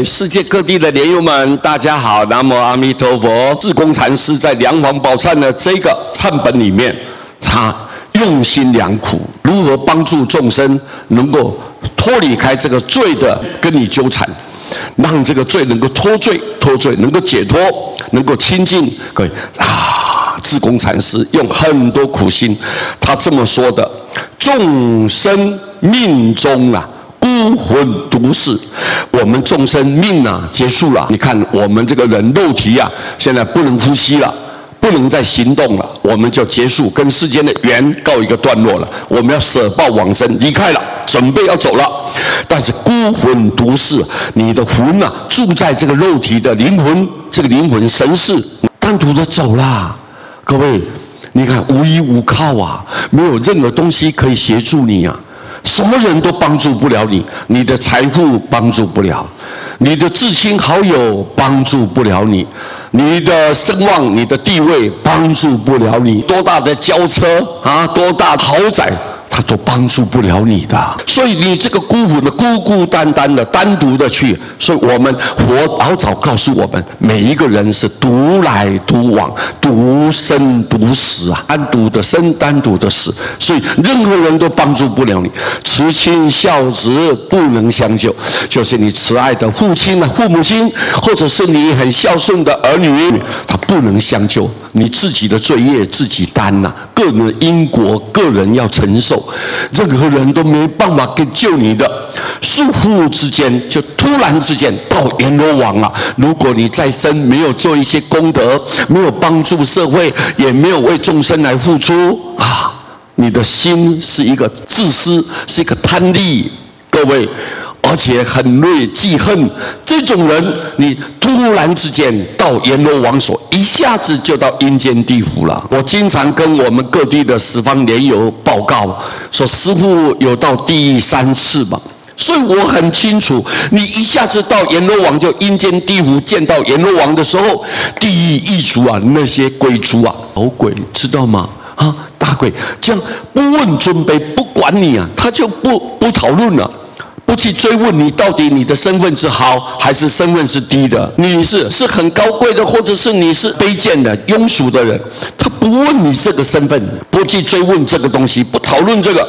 世界各地的莲友们，大家好，南无阿弥陀佛。智公禅师在《梁皇宝忏》的这个忏本里面，他用心良苦，如何帮助众生能够脱离开这个罪的跟你纠缠，让这个罪能够脱罪，能够解脱，能够清净。各位啊，智公禅师用很多苦心，他这么说的：众生命中啊，孤魂独逝，我们众生命啊结束了。你看我们这个人肉体啊，现在不能呼吸了，不能再行动了，我们就结束，跟世间的缘告一个段落了。我们要舍报往生，离开了，准备要走了。但是孤魂独逝，你的魂啊住在这个肉体的灵魂，这个灵魂神识单独的走了。各位，你看无依无靠啊，没有任何东西可以协助你啊。什么人都帮助不了你，你的财富帮助不了，你的至亲好友帮助不了你，你的声望、你的地位帮助不了你，多大的轿车啊，多大豪宅，他都帮助不了你的。所以你这个孤魂的孤孤单单的、单独的去，所以我们佛老早告诉我们，每一个人是独来独往、独生独死啊，单独的生，单独的死。所以任何人都帮助不了你，慈亲孝子不能相救，就是你慈爱的父亲啊、父母亲，或者是你很孝顺的儿女，他不能相救。你自己的罪业自己担呐，个人的因果个人要承受，任何人都没办法给救你的。倏忽之间，就突然之间到阎罗王啊！如果你在生没有做一些功德，没有帮助社会，也没有为众生来付出啊，你的心是一个自私，是一个贪利，各位。而且很锐记恨，这种人你突然之间到阎罗王所，一下子就到阴间地府了。我经常跟我们各地的十方莲友报告说，师父有到第3次嘛，所以我很清楚，你一下子到阎罗王就阴间地府，见到阎罗王的时候，地狱狱卒啊，那些鬼卒啊，老鬼知道吗？啊，大鬼这样不问尊卑，不管你啊，他就不讨论了。不去追问你到底你的身份是好还是身份是低的，你是很高贵的，或者是你是卑贱的、庸俗的人，他不问你这个身份，不去追问这个东西，不讨论这个。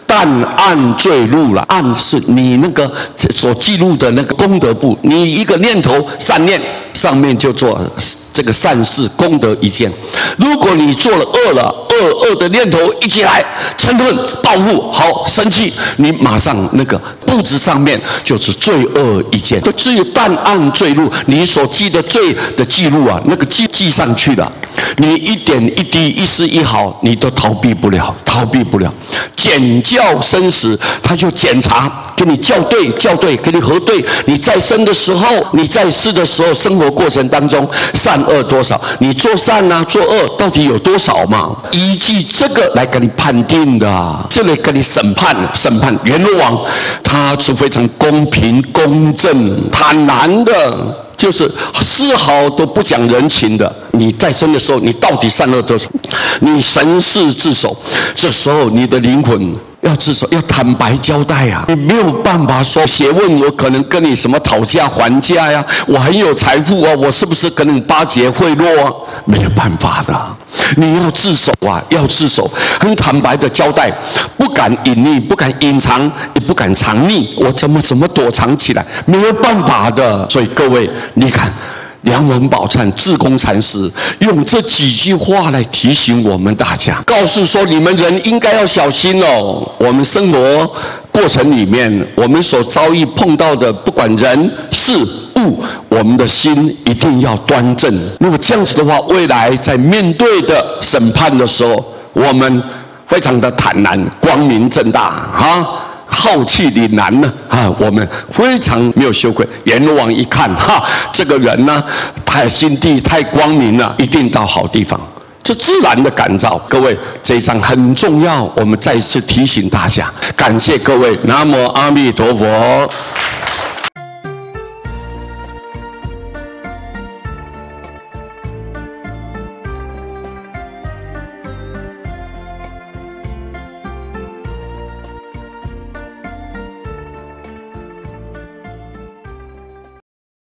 但按罪录了，按是你那个所记录的那个功德簿，你一个念头善念，上面就做这个善事功德一件。如果你做了恶的念头一起来，嗔恨、报复、好生气，你马上那个簿子上面就是罪恶一件。就只有但按罪录，你所记的罪的记录啊，那个记上去了，你一点一滴、一丝一毫，你都逃避不了。检校生死，他就检查，给你校对，给你核对。你在生的时候，你在世的时候，生活过程当中善恶多少？你做善啊，做恶到底有多少嘛？依据这个来给你判定的，这里给你审判。阎罗王他是非常公平、公正、坦然的。就是丝毫都不讲人情的。你在生的时候，你到底善恶多少？你神识自首，这时候你的灵魂要自首，要坦白交代啊！你没有办法说写问我可能跟你什么讨价还价呀，我很有财富啊，我是不是跟你巴结贿赂啊？没有办法的，你要自首啊，要自首，很坦白的交代，不敢隐匿，不敢隐藏，也不敢藏匿，我怎么躲藏起来？没有办法的。所以各位，你看。梁皇宝忏智公禅师用这几句话来提醒我们大家，告诉说你们人应该要小心哦。我们生活过程里面，我们所遭遇碰到的，不管人事物，我们的心一定要端正。如果这样子的话，未来在面对的审判的时候，我们非常的坦然、光明正大啊。浩气凛然呢啊，我们非常没有羞愧。阎罗王一看，哈，这个人呢，太心地太光明了，一定到好地方。这自然的感召，各位这一章很重要，我们再一次提醒大家。感谢各位，南无阿弥陀佛。